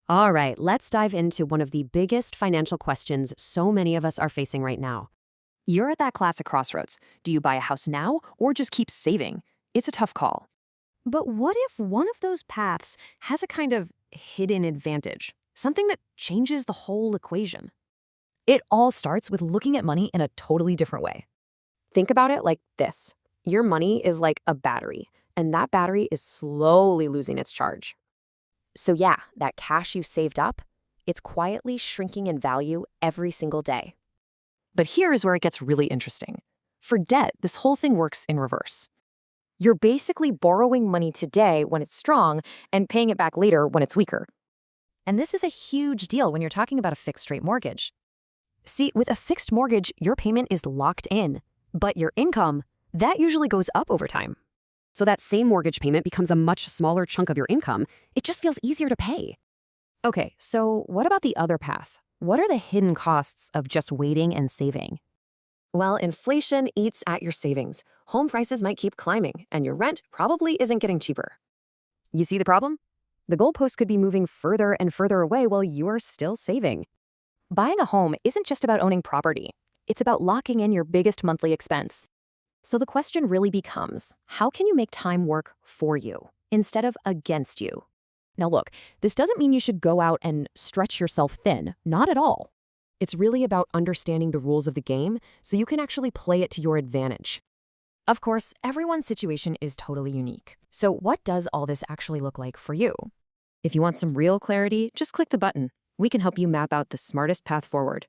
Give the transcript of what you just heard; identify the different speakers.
Speaker 1: All right, let's dive into one of the biggest financial questions so many of us are facing right now.
Speaker 2: You're at that classic crossroads. Do you buy a house now or just keep saving? It's a tough call.
Speaker 1: But what if one of those paths has a kind of hidden advantage? Something that changes the whole equation?
Speaker 2: It all starts with looking at money in a totally different way.
Speaker 1: Think about it like this. Your money is like a battery, and that battery is slowly losing its charge. So yeah, that cash you've saved up, it's quietly shrinking in value every single day.
Speaker 2: But here is where it gets really interesting. For debt, this whole thing works in reverse.
Speaker 1: You're basically borrowing money today when it's strong and paying it back later when it's weaker.
Speaker 2: And this is a huge deal when you're talking about a fixed-rate mortgage.
Speaker 1: See, with a fixed mortgage, your payment is locked in, but your income, that usually goes up over time. So that same mortgage payment becomes a much smaller chunk of your income. It just feels easier to pay. Okay, so what about the other path? What are the hidden costs of just waiting and saving? Well, inflation eats at your savings. Home prices might keep climbing, and your rent probably isn't getting cheaper. You see the problem? The goalpost could be moving further and further away while you're still saving. Buying a home isn't just about owning property. It's about locking in your biggest monthly expense. So the question really becomes, how can you make time work for you instead of against you? Now look, this doesn't mean you should go out and stretch yourself thin, not at all. It's really about understanding the rules of the game so you can actually play it to your advantage. Of course, everyone's situation is totally unique. So what does all this actually look like for you? If you want some real clarity, just click the button. We can help you map out the smartest path forward.